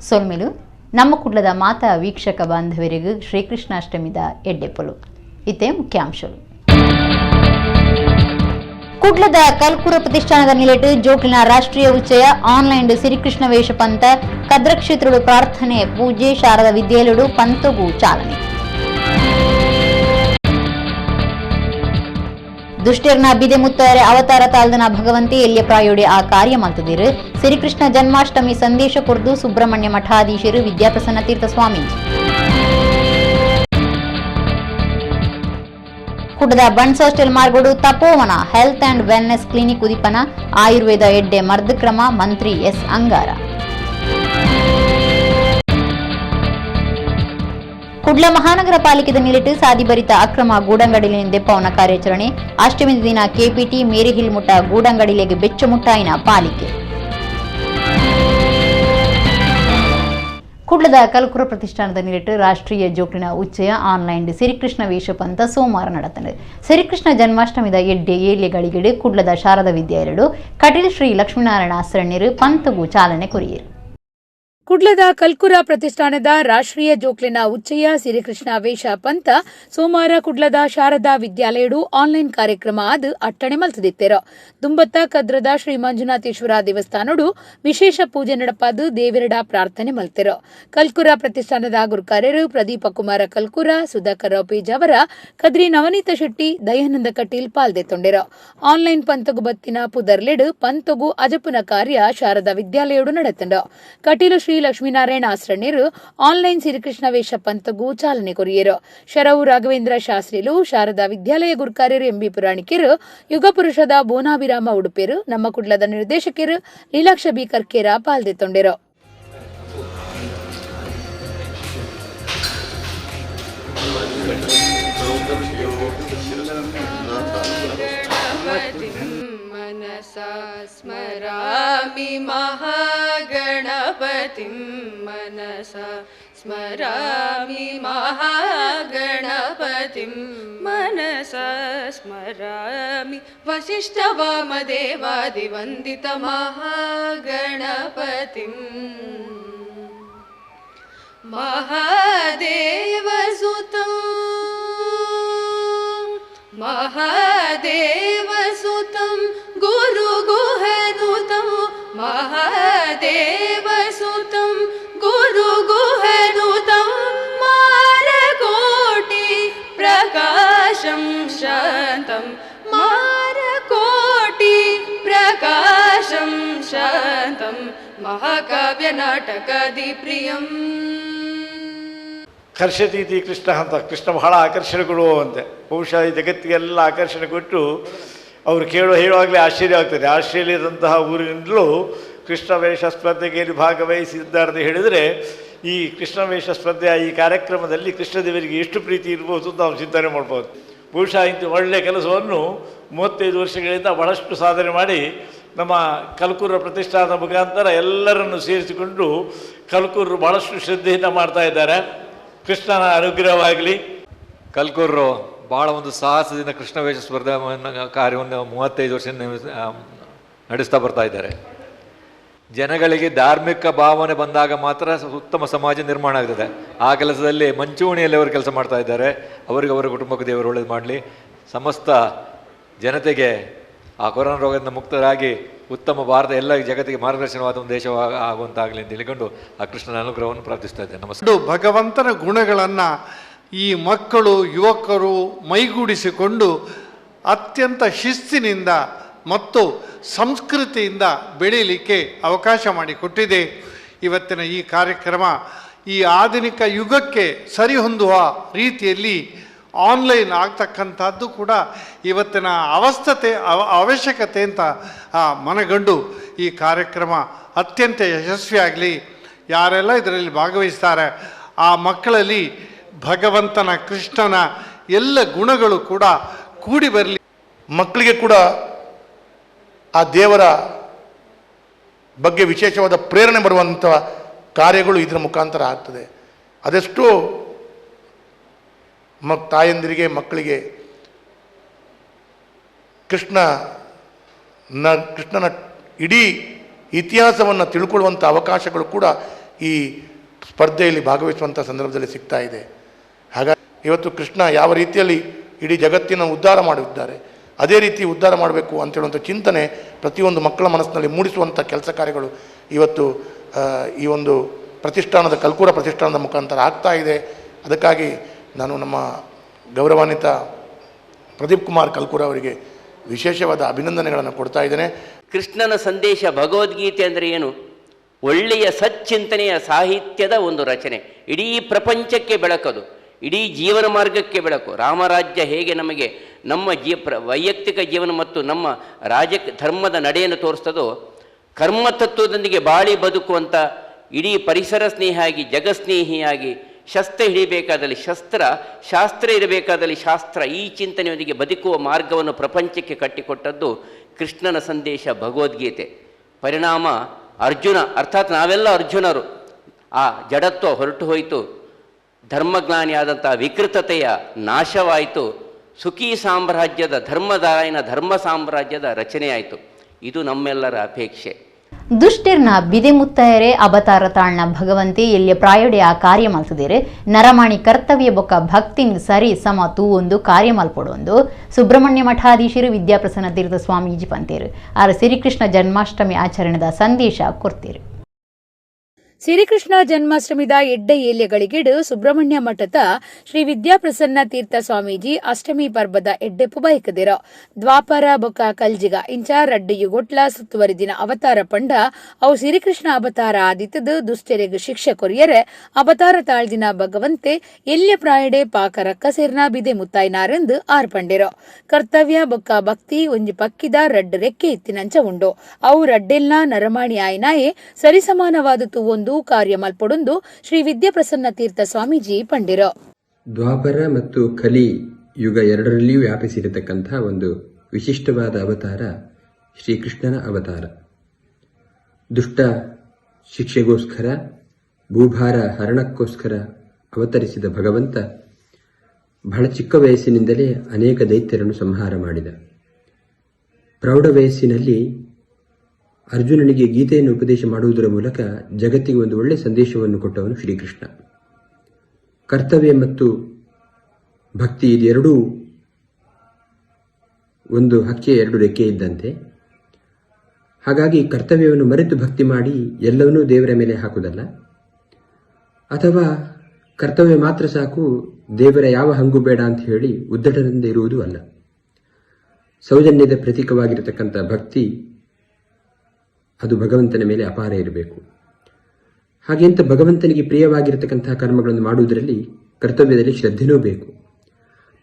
ಸೊಲ್ಮೆಲು ನಮ್ಮ ಕುಡ್ಲದ ಮಾತಾ ವೀಕ್ಷಕ ಬಾಂಧವರಿಗೂ ಶ್ರೀಕೃಷ್ಣಾಷ್ಟಮಿದ ಎಡ್ಡೆಪ್ಪಲು ಇತ್ತೆ ಮುಖ್ಯಾಂಶಗಳು. ಕುಡ್ಲದ ಕಲ್ಕುರ ಪ್ರತಿಷ್ಠಾನದ ನಿಲೆಟ್ ಜೋಕ್ಲಿನ ರಾಷ್ಟ್ರೀಯ ಉಚ್ಚಯ ಆನ್ಲೈನ್ ಶ್ರೀಕೃಷ್ಣ ವೇಷ ಪಂತ ಕದ್ರಕ್ಷೇತ್ರುಡು ಪ್ರಾರ್ಥನೆ ಪೂಜೆ ಶಾರದಾ ವಿದ್ಯಾಲಯಡು ಪಂತಗೂ ಚಾಲನೆ. ದುಷ್ಟರ್ನ ಬಿದೆ ಮುತ್ತಾರೆ ಅವತಾರ ತಾಲ್ದನ ಭಗವಂತಿ ಎಲ್ಲಿಯ ಪ್ರಾಯೋಡಿ ಆ ಕಾರ್ಯ ಮಲ್ತದಿರು ಶ್ರೀಕೃಷ್ಣ ಜನ್ಮಾಷ್ಟಮಿ ಸಂದೇಶ ಕುರ್ದು ಸುಬ್ರಹ್ಮಣ್ಯ ಮಠಾಧೀಶರು ವಿದ್ಯಾಪ್ರಸನ್ನ ತೀರ್ಥ ಸ್ವಾಮೀಜಿ. ಕುಡ್ದ ಬನ್ಸ್ ಹಾಸ್ಟೆಲ್ ಮಾರ್ಗೋಡು Tapovana health and wellness clinic ಉದಿಪನ ಆಯುರ್ವೇದ ಎಡ್ಡೆ ಮರ್ದಕ್ರಮ ಮಂತ್ರಿ ಎಸ್ ಅಂಗಾರ. ಕುಡ್ಲ ಮಹಾನಗರ ಪಾಲಿಕೆದ ನಿಲಿಟ್ಟು ಸಾದಿಭರಿತ ಅಕ್ರಮ ಗೂಡಂಗಡಿಲಿನ ದೆಪ್ಪವನ ಕಾರ್ಯಾಚರಣೆ. ಅಷ್ಟಮಿ ದಿನ ಕೆಪಿಟಿ ಮೇರಿಹಿಲ್ ಮುಟ್ಟ ಗೂಡಂಗಡಿಲೆಗೆ ಬೆಚ್ಚ ಮುಟ್ಟಾಯಿನ ಪಾಲಿಕೆ. ಕುಡ್ಲದ ಕಲ್ಕುರ ಪ್ರತಿಷ್ಠಾನದ ನಿಲಿಟ್ಟು ರಾಷ್ಟ್ರೀಯ ಜೋಕ್ಲಿನ ಉಚ್ಚಯ ಆನ್ಲೈನ್ ಶ್ರೀಕೃಷ್ಣ ವೇಷ ಪಂತ ಸೋಮವಾರ ನಡೆತದೆ. ಶ್ರೀಕೃಷ್ಣ ಜನ್ಮಾಷ್ಟಮಿದ ಎಡ್ಡೆ ಏಳ್ಯಗಳಿಗೆಡೆ ಕುಡ್ಲದ ಶಾರದಾ ವಿದ್ಯಾಲಯಡು ಕಟೀಲ್ ಶ್ರೀ ಲಕ್ಷ್ಮೀನಾರಾಯಣ ಆಸರಣ್ಯರು ಪಂತಗೂ ಚಾಲನೆ ಕೊರಿಯರು. ಕುಡ್ಲದ ಕಲ್ಕುರ ಪ್ರತಿಷ್ಠಾನದ ರಾಷ್ಟ್ರೀಯ ಜೋಕ್ಲಿನ ಉಚ್ಚಯ ಶ್ರೀಕೃಷ್ಣ ವೇಷ ಪಂತ ಸೋಮವಾರ ಕುಡ್ಲದ ಶಾರದಾ ವಿದ್ಯಾಲಯಡು ಆನ್ಲೈನ್ ಕಾರ್ಯಕ್ರಮ ಆದ ಅಟ್ಟಣೆ ಮಲ್ತದಿತ್ತೆರ. ದುಂಬತ್ತ ಕದ್ರದ ಶ್ರೀ ಮಂಜುನಾಥೇಶ್ವರ ದೇವಸ್ಥಾನಡು ವಿಶೇಷ ಪೂಜೆ ನಡಪಾದು ದೇವೆರಡ ಪ್ರಾರ್ಥನೆ ಮಲ್ತೆರ. ಕಲ್ಕುರ ಪ್ರತಿಷ್ಠಾನದ ಗುರುಕಾರ್ಯರು ಪ್ರದೀಪ ಕುಮಾರ ಕಲ್ಕುರ, ಸುಧಾಕರ್ ಪೇಜ್ ಅವರ ಕದ್ರಿ ನವನೀತ ಶೆಟ್ಟಿ, ದಯಾನಂದ ಕಟೀಲ್ ಪಾಲ್ದೆತ್ತೊಂಡೆರ. ಆನ್ಲೈನ್ ಪಂತಗು ಬತ್ತಿನ ಪುದರ್ಲೆಡು ಪಂತಗು ಅಜಪುನ ಕಾರ್ಯ ಶಾರದಾ ವಿದ್ಯಾಲಯಡು ನಡೆತಂಡ. ಕಟೀಲು ಶ್ರೀ ಲಕ್ಷ್ಮೀನಾರಾಯಣ ಆಸರಣ್ಯರು ಆನ್ಲೈನ್ ಶ್ರೀಕೃಷ್ಣ ವೇಷ ಪಂತಗೂ ಚಾಲನೆ ಕೊರಿಯರು. ಶರವು ರಾಘವೇಂದ್ರ ಶಾಸ್ತ್ರಿಲು, ಶಾರದಾ ವಿದ್ಯಾಲಯ ಗುರುಕಾರ್ಯರು ಎಂಬಿ ಪುರಾಣಿಕರು, ಯುಗ ಪುರುಷದ ಬೋನಾಭಿರಾಮ ಉಡುಪೇರು, ನಮ್ಮ ಕುಡ್ಲದ ನಿರ್ದೇಶಕರು ಲೀಲಾಕ್ಷ ಬಿ ಕರ್ಕೇರ ಪಾಲ್ದೆತ್ತೊಂಡೆರು. ಸ್ಮರಾಮಿ ಮಹಾಗಣಪತಿಂ ಮನಸಾ ಸ್ಮರಾಮಿ ಮಹಾಗಣಪತಿಂ ಮನಸಾ ಸ್ಮರಾಮಿ ವಸಿಷ್ಠ ವಾಮದೇವಾದಿ ವಂದಿತ ಮಹಾಗಣಪತಿಂ ಮಹಾದೇವಸುತಂ ಮಹಾದೇವಸುತಂ ಗುರು ಗುಹನುತಂ ಮಹಾದೇವಸುತಂ ಗುರು ಗುಹನುತಂ ಮಾರಕೋಟಿ ಪ್ರಕಾಶಂ ಶಾಂತಂ ಮಾರಕೋಟಿ ಪ್ರಕಾಶಂ ಶಾಂತಂ ಮಹಾಕಾವ್ಯ ನಾಟಕಾದಿ ಪ್ರಿಯಂ. ಕರ್ಷತೀತಿ ಕೃಷ್ಣ ಅಂತ, ಕೃಷ್ಣ ಬಹಳ ಆಕರ್ಷಣೆ ಕೊಡುವಂತೆ. ಬಹುಶಃ ಈ ಜಗತ್ತಿಗೆಲ್ಲ ಆಕರ್ಷಣೆ ಕೊಟ್ಟು ಅವರು ಹೇಳುವಾಗಲೇ ಆಶ್ಚರ್ಯ ಆಗ್ತದೆ. ಆಸ್ಟ್ರೇಲಿಯಾದಂತಹ ಊರಿನಿಂದಲೂ ಕೃಷ್ಣ ವೇಷ ಸ್ಪರ್ಧೆಯಲ್ಲಿ ಭಾಗವಹಿಸಿದ್ದಾರೆ ಅಂತ ಹೇಳಿದರೆ, ಈ ಕೃಷ್ಣ ವೇಷ ಸ್ಪರ್ಧೆಯ ಈ ಕಾರ್ಯಕ್ರಮದಲ್ಲಿ ಕೃಷ್ಣದೇವರಿಗೆ ಎಷ್ಟು ಪ್ರೀತಿ ಇರ್ಬೋದು ಅಂತ ನಾವು ಚಿಂತನೆ ಮಾಡ್ಬೋದು. ಬಹುಶಃ ಇಂಥ ಒಳ್ಳೆಯ ಕೆಲಸವನ್ನು 35 ವರ್ಷಗಳಿಂದ ಬಹಳಷ್ಟು ಸಾಧನೆ ಮಾಡಿ ನಮ್ಮ ಕಲ್ಕೂರ ಪ್ರತಿಷ್ಠಾನದ ಮುಖಾಂತರ ಎಲ್ಲರನ್ನು ಸೇರಿಸಿಕೊಂಡು ಕಲ್ಕೂರು ಬಹಳಷ್ಟು ಶ್ರದ್ಧೆಯಿಂದ ಮಾಡ್ತಾ ಇದ್ದಾರೆ. ಕೃಷ್ಣನ ಅನುಗ್ರಹವಾಗಲಿ. ಕಲ್ಕೂರು ಭಾಳ ಒಂದು ಸಾಹಸದಿಂದ ಕೃಷ್ಣ ವೇಷ ಸ್ಪರ್ಧೆ ಕಾರ್ಯವನ್ನು 35 ವರ್ಷ ನಡೆಸ್ತಾ ಬರ್ತಾ ಇದ್ದಾರೆ. ಜನಗಳಿಗೆ ಧಾರ್ಮಿಕ ಭಾವನೆ ಬಂದಾಗ ಮಾತ್ರ ಉತ್ತಮ ಸಮಾಜ ನಿರ್ಮಾಣ ಆಗ್ತದೆ. ಆ ಕೆಲಸದಲ್ಲಿ ಮಂಚೂಣಿಯಲ್ಲಿ ಅವರು ಕೆಲಸ ಮಾಡ್ತಾ ಇದ್ದಾರೆ. ಅವರಿಗೆ ಅವರ ಕುಟುಂಬಕ್ಕೆ ದೇವರು ಒಳ್ಳೇದು ಮಾಡಲಿ. ಸಮಸ್ತ ಜನತೆಗೆ ಆ ಕೊರೋನಾ ರೋಗದಿಂದ ಮುಕ್ತರಾಗಿ ಉತ್ತಮ ಭಾರತ ಎಲ್ಲ ಜಗತ್ತಿಗೆ ಮಾರ್ಗದರ್ಶನವಾದ ಒಂದು ದೇಶ ಆಗುವಂತಾಗಲಿ ಅಂತ ಹೇಳಿಕೊಂಡು ಆ ಕೃಷ್ಣನ ಅನುಗ್ರಹವನ್ನು ಪ್ರಾರ್ಥಿಸ್ತಾ ಇದ್ದೇನೆ. ನಮಸ್ಕಾರ. ಭಗವಂತನ ಗುಣಗಳನ್ನು ಈ ಮಕ್ಕಳು ಯುವಕರು ಮೈಗೂಡಿಸಿಕೊಂಡು ಅತ್ಯಂತ ಶಿಸ್ತಿನಿಂದ ಮತ್ತು ಸಂಸ್ಕೃತಿಯಿಂದ ಬೆಳೀಲಿಕ್ಕೆ ಅವಕಾಶ ಮಾಡಿಕೊಟ್ಟಿದೆ. ಇವತ್ತಿನ ಈ ಕಾರ್ಯಕ್ರಮ ಈ ಆಧುನಿಕ ಯುಗಕ್ಕೆ ಸರಿಹೊಂದುವ ರೀತಿಯಲ್ಲಿ ಆನ್ಲೈನ್ ಆಗ್ತಕ್ಕಂಥದ್ದು ಕೂಡ ಇವತ್ತಿನ ಅವಶ್ಯಕತೆ ಅಂತ ಮನಗಂಡು ಈ ಕಾರ್ಯಕ್ರಮ ಅತ್ಯಂತ ಯಶಸ್ವಿಯಾಗಲಿ. ಯಾರೆಲ್ಲ ಇದರಲ್ಲಿ ಭಾಗವಹಿಸ್ತಾರೆ ಆ ಮಕ್ಕಳಲ್ಲಿ ಭಗವಂತನ ಕೃಷ್ಣನ ಎಲ್ಲ ಗುಣಗಳು ಕೂಡ ಕೂಡಿ ಬರಲಿ. ಮಕ್ಕಳಿಗೆ ಕೂಡ ಆ ದೇವರ ಬಗ್ಗೆ ವಿಶೇಷವಾದ ಪ್ರೇರಣೆ ಬರುವಂಥ ಕಾರ್ಯಗಳು ಇದರ ಮುಖಾಂತರ ಆಗ್ತದೆ. ಅದೆಷ್ಟೋ ತಾಯಂದಿರಿಗೆ ಮಕ್ಕಳಿಗೆ ಕೃಷ್ಣನ ಇಡೀ ಇತಿಹಾಸವನ್ನು ತಿಳ್ಕೊಳ್ಳುವಂಥ ಅವಕಾಶಗಳು ಕೂಡ ಈ ಸ್ಪರ್ಧೆಯಲ್ಲಿ ಭಾಗವಹಿಸುವಂಥ ಸಂದರ್ಭದಲ್ಲಿ ಸಿಗ್ತಾ ಇದೆ. ಹಾಗಾಗಿ ಇವತ್ತು ಕೃಷ್ಣ ಯಾವ ರೀತಿಯಲ್ಲಿ ಇಡೀ ಜಗತ್ತಿನ ಉದ್ಧಾರ ಮಾಡಿದ್ದಾರೆ, ಅದೇ ರೀತಿ ಉದ್ಧಾರ ಮಾಡಬೇಕು ಅಂತೇಳುವಂಥ ಚಿಂತನೆ ಪ್ರತಿಯೊಂದು ಮಕ್ಕಳ ಮನಸ್ಸಿನಲ್ಲಿ ಮೂಡಿಸುವಂಥ ಕೆಲಸ ಕಾರ್ಯಗಳು ಇವತ್ತು ಈ ಒಂದು ಪ್ರತಿಷ್ಠಾನದ ಕಲ್ಕೂರ ಪ್ರತಿಷ್ಠಾನದ ಮುಖಾಂತರ ಆಗ್ತಾ ಇದೆ. ಅದಕ್ಕಾಗಿ ನಾನು ನಮ್ಮ ಗೌರವಾನ್ವಿತ ಪ್ರದೀಪ್ ಕುಮಾರ್ ಕಲ್ಕೂರ ಅವರಿಗೆ ವಿಶೇಷವಾದ ಅಭಿನಂದನೆಗಳನ್ನು ಕೊಡ್ತಾ ಇದ್ದೇನೆ. ಕೃಷ್ಣನ ಸಂದೇಶ ಭಗವದ್ಗೀತೆ ಅಂದರೆ ಏನು? ಒಳ್ಳೆಯ ಸಚ್ಚಿಂತನೆಯ ಸಾಹಿತ್ಯದ ಒಂದು ರಚನೆ, ಇಡೀ ಪ್ರಪಂಚಕ್ಕೆ ಬೆಳಕದು, ಇಡೀ ಜೀವನ ಮಾರ್ಗಕ್ಕೆ ಬೆಳಕು. ರಾಮರಾಜ್ಯ ಹೇಗೆ ನಮಗೆ ನಮ್ಮ ವೈಯಕ್ತಿಕ ಜೀವನ ಮತ್ತು ನಮ್ಮ ಧರ್ಮದ ನಡೆಯನ್ನು ತೋರಿಸ್ತದೋ, ಕರ್ಮತತ್ವದೊಂದಿಗೆ ಬಾಳಿ ಬದುಕುವಂಥ, ಇಡೀ ಪರಿಸರ ಸ್ನೇಹಿಯಾಗಿ ಜಗಸ್ನೇಹಿಯಾಗಿ, ಶಸ್ತ್ರ ಹಿಡಿಬೇಕಾದಲ್ಲಿ ಶಸ್ತ್ರ, ಶಾಸ್ತ್ರ ಇರಬೇಕಾದಲ್ಲಿ ಶಾಸ್ತ್ರ, ಈ ಚಿಂತನೆಯೊಂದಿಗೆ ಬದುಕುವ ಮಾರ್ಗವನ್ನು ಪ್ರಪಂಚಕ್ಕೆ ಕಟ್ಟಿಕೊಟ್ಟದ್ದು ಕೃಷ್ಣನ ಸಂದೇಶ ಭಗವದ್ಗೀತೆ. ಪರಿಣಾಮ ಅರ್ಜುನ, ಅರ್ಥಾತ್ ನಾವೆಲ್ಲ ಅರ್ಜುನರು. ಆ ಜಡತ್ವ ಹೊರಟು ಹೋಯಿತು, ಧರ್ಮಜ್ಞಾನಿಯಾದಂಥ ವಿಕೃತತೆಯ ನಾಶವಾಯಿತು, ಸುಖಿ ಸಾಮ್ರಾಜ್ಯದ ಧರ್ಮದಾಯನ ಧರ್ಮ ಸಾಮ್ರಾಜ್ಯದ ರಚನೆಯಾಯಿತು. ಇದು ನಮ್ಮೆಲ್ಲರ ಅಪೇಕ್ಷೆ. ದುಷ್ಟಿರ್ನ ಬಿದೆ ಮುತ್ತಯರೆ ಅವತಾರ ತಾಳ್ನ ಭಗವಂತೆ ಎಲ್ಲಿಯ ಪ್ರಾಯೋಡೆ ಆ ಕಾರ್ಯ ಮಲ್ಸಿದರೆ ನರಮಾಣಿ ಕರ್ತವ್ಯ ಬೊಕ್ಕ ಭಕ್ತಿನ್ ಸರಿ ಸಮ ತೂ ಒಂದು ಕಾರ್ಯ ಮಲ್ಪೊಡೊಂದು ಸುಬ್ರಹ್ಮಣ್ಯ ಮಠಾಧೀಶರು ವಿದ್ಯಾಪ್ರಸನ್ನ ತೀರ್ಥ ಸ್ವಾಮೀಜಿ ಪಂತೇರು ಆರ ಶ್ರೀಕೃಷ್ಣ ಜನ್ಮಾಷ್ಟಮಿ ಆಚರಣೆದ ಸಂದೇಶ ಕೊಡ್ತೀರು. ಶ್ರೀಕೃಷ್ಣ ಜನ್ಮಾಷ್ಟಮಿದ ಎಡ್ಡೆ ಏಲ್ಯಗಳಿಗೆಡು ಸುಬ್ರಹ್ಮಣ್ಯ ಮಠದ ಶ್ರೀ ವಿದ್ಯಾಪ್ರಸನ್ನ ತೀರ್ಥ ಸ್ವಾಮೀಜಿ ಅಷ್ಟಮಿ ಪರ್ಬದ ಎಡ್ಡೆಪ್ಪು ಬಯಕದಿರ ದ್ವಾಪರ ಬೊಕ್ಕ ಕಲ್ಜಿಗ ಇಂಚ ರಡ್ಡು ಯುಗೊಟ್ಲ ಸುತ್ತುವರಿದಿನ ಅವತಾರ ಪಂಡ ಅವು ಶ್ರೀಕೃಷ್ಣ ಅವತಾರ ಆದಿತ್ತದು ದುಷ್ಟರೆಗ್ ಶಿಕ್ಷೆ ಕೊರಿಯರೆ ಅವತಾರ ತಾಳ್ದಿನ ಭಗವಂತೆ ಎಲ್ಯ ಪ್ರಾಯಡೆ ಪಾಕರಕ್ಕ ಸೇರ್ನ ಬಿದೆ ಮುತ್ತಾಯ್ನಾರೆಂದು ಆರ್ಪಂಡಿರೋ ಕರ್ತವ್ಯ ಬೊಕ್ಕ ಭಕ್ತಿ ಒಂಜಿ ಪಕ್ಕಿದ ರಡ್ಡು ರೆಕ್ಕೆ ಇತ್ತಿನಂಚ ಉಂಡು ಅವು ರಡ್ಡೆಲ್ನ ನರಮಾಣಿ ಆಯ್ನಾಯೇ ಸರಿಸಮಾನವಾದತು ಒಂದು ಕಾರ್ಯ ಮಲ್ಪೊಡೊಂದು ಶ್ರೀ ವಿದ್ಯಾಪ್ರಸನ್ನ ತೀರ್ಥ ಸ್ವಾಮೀಜಿ ಪಂಡಿರೋ. ದ್ವಾಪರ ಮತ್ತು ಕಲಿ ಯುಗ ಎರಡರಲ್ಲಿಯೂ ವ್ಯಾಪಿಸಿರತಕ್ಕಂಥ ಒಂದು ವಿಶಿಷ್ಟವಾದ ಅವತಾರ ಶ್ರೀಕೃಷ್ಣನ ಅವತಾರ. ದುಷ್ಟ ಶಿಕ್ಷೆಗೋಸ್ಕರ, ಭೂಭಾರ ಹರಣಕ್ಕೋಸ್ಕರ ಅವತರಿಸಿದ ಭಗವಂತ ಬಹಳ ಚಿಕ್ಕ ವಯಸ್ಸಿನಿಂದಲೇ ಅನೇಕ ದೈತ್ಯರನ್ನು ಸಂಹಾರ ಮಾಡಿದ. ಪ್ರೌಢ ವಯಸ್ಸಿನಲ್ಲಿ ಅರ್ಜುನನಿಗೆ ಗೀತೆಯನ್ನು ಉಪದೇಶ ಮಾಡುವುದರ ಮೂಲಕ ಜಗತ್ತಿಗೆ ಒಂದು ಒಳ್ಳೆಯ ಸಂದೇಶವನ್ನು ಕೊಟ್ಟವನು ಶ್ರೀಕೃಷ್ಣ. ಕರ್ತವ್ಯ ಮತ್ತು ಭಕ್ತಿ ಇದೆರಡೂ ಒಂದು ಹಕ್ಕಿಯ ಎರಡು ರೆಕ್ಕೆ ಇದ್ದಂತೆ. ಹಾಗಾಗಿ ಕರ್ತವ್ಯವನ್ನು ಮರೆತು ಭಕ್ತಿ ಮಾಡಿ ಎಲ್ಲವನ್ನೂ ದೇವರ ಮೇಲೆ ಹಾಕುವುದಲ್ಲ, ಅಥವಾ ಕರ್ತವ್ಯ ಮಾತ್ರ ಸಾಕು ದೇವರ ಯಾವ ಹಂಗು ಬೇಡ ಅಂತ ಹೇಳಿ ಉದ್ದಟದಿಂದ ಇರುವುದೂ ಅಲ್ಲ. ಸೌಜನ್ಯದ ಪ್ರತೀಕವಾಗಿರತಕ್ಕಂಥ ಭಕ್ತಿ ಅದು ಭಗವಂತನ ಮೇಲೆ ಅಪಾರ ಇರಬೇಕು. ಹಾಗೆಂತ ಭಗವಂತನಿಗೆ ಪ್ರಿಯವಾಗಿರತಕ್ಕಂತಹ ಕರ್ಮಗಳನ್ನು ಮಾಡುವುದರಲ್ಲಿ ಕರ್ತವ್ಯದಲ್ಲಿ ಶ್ರದ್ಧೆನೂ ಬೇಕು.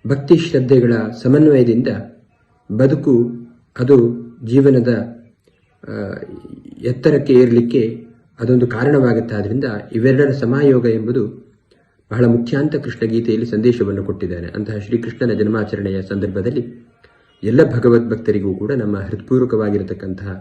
ಭಕ್ತಿ ಶ್ರದ್ಧೆಗಳ ಸಮನ್ವಯದಿಂದ ಬದುಕು ಅದು ಜೀವನದ ಎತ್ತರಕ್ಕೆ ಏರಲಿಕ್ಕೆ ಅದೊಂದು ಕಾರಣವಾಗುತ್ತೆ. ಆದ್ದರಿಂದ ಇವೆರಡರ ಸಮಾಯೋಗ ಎಂಬುದು ಬಹಳ ಮುಖ್ಯ ಅಂತ ಕೃಷ್ಣ ಗೀತೆಯಲ್ಲಿ ಸಂದೇಶವನ್ನು ಕೊಟ್ಟಿದ್ದಾನೆ. ಅಂತಹ ಶ್ರೀಕೃಷ್ಣನ ಜನ್ಮಾಚರಣೆಯ ಸಂದರ್ಭದಲ್ಲಿ ಎಲ್ಲ ಭಗವದ್ಭಕ್ತರಿಗೂ ಕೂಡ ನಮ್ಮ ಹೃತ್ಪೂರ್ವಕವಾಗಿರತಕ್ಕಂತಹ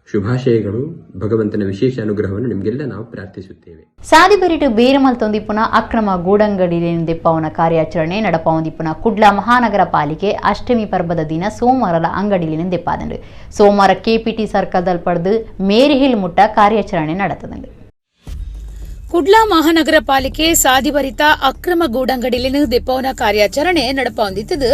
ಶುಭಾಶಯಗಳು. ಭಗವಂತನ ವಿಶೇಷ ಅನುಗ್ರಹವನ್ನು ನಿಮಗೆಲ್ಲ ನಾವು ಪ್ರಾರ್ಥಿಸುತ್ತೇವೆ. ಸಾದಿಬರಿಟು ಬೇರಮಲ್ತೊಂದಿಪ್ಪುನ ಅಕ್ರಮ ಗೂಡಂಗಡಿಲೆಂದೆಪ್ಪವನ ಕಾರ್ಯಾಚರಣೆ ನಡಪವಂದಿಪ್ಪುನ ಕುಡ್ಲ ಮಹಾನಗರ ಪಾಲಿಕೆ ಅಷ್ಟಮಿ ಪರ್ಬದ ದಿನ ಸೋಮವಾರಲ ಅಂಗಡಿಲೆಂದೆಪ್ಪಾದಂಡು ಸೋಮವಾರ ಕೆಪಿಟಿ ಸರ್ಕಲ್ದಲ್ಲಿ ಪಡೆದು ಮೇರಿ ಹಿಲ್ ಮುಟ್ಟ ಕಾರ್ಯಾಚರಣೆ ನಡೆತದಂಡು. ಕುಡ್ಲಾ ಮಹಾನಗರ ಪಾಲಿಕೆ ಸಾದಿಭರಿತ ಅಕ್ರಮ ಗೂಡಂಗಡಿಲಿನ ದೆಪ್ಪವನ ಕಾರ್ಯಾಚರಣೆ ನಡಪೊಂದಿತ್ತದು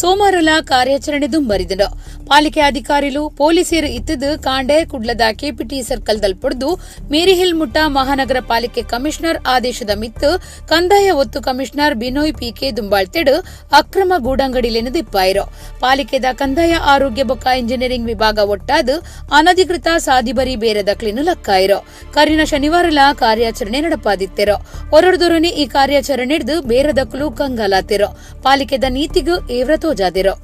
ಸೋಮವಾರಲ ಕಾರ್ಯಾಚರಣೆ ದುಂಬರಿದನು. ಪಾಲಿಕೆ ಅಧಿಕಾರಿಗಳು ಪೊಲೀಸರು ಇತ್ತದು ಕಾಂಡೆ ಕುಡ್ಲದ ಕೆಪಿಟಿ ಸರ್ಕಲ್ದಲ್ಲಿ ಪಡೆದು ಮೇರಿಹಿಲ್ ಮುಟ್ಟ ಮಹಾನಗರ ಪಾಲಿಕೆ ಕಮಿಷನರ್ ಆದೇಶದ ಮಿತ್ತು ಕಂದಾಯ ಒತ್ತು ಕಮಿಷನರ್ ಬಿನೋಯ್ ಪಿಕೆ ದುಂಬಾಳ್ತೆಡು ಅಕ್ರಮ ಗೂಡಂಗಡಿಲಿನ ದೆಪ್ಪಾಯಿರೋ. ಪಾಲಿಕೆದ ಕಂದಾಯ ಆರೋಗ್ಯ ಬೊಕ್ಕ ಇಂಜಿನಿಯರಿಂಗ್ ವಿಭಾಗ ಒಟ್ಟಾದು ಅನಧಿಕೃತ ಸಾದಿಬರಿ ಬೇರೆದಕ್ಲಿನ ಲಕ್ಕಾಯಿರೋ. ಕರಿನ ಶನಿವಾರಲ ಕಾರ್ಯಾಚರಣೆ ನಡಪಾದಿತ್ತೆರೋ. ಹೊರಡ್ದೊರನೆ ಈ ಕಾರ್ಯಾಚರಣೆ ಹಿಡಿದು ಬೇರೆದಕ್ಕಲು ಕಂಗಾಲಾತಿರೋ. ಪಾಲಿಕೆದ ನೀತಿಗೂ ಏವ್ರ ತೋಜಾದಿರೋ.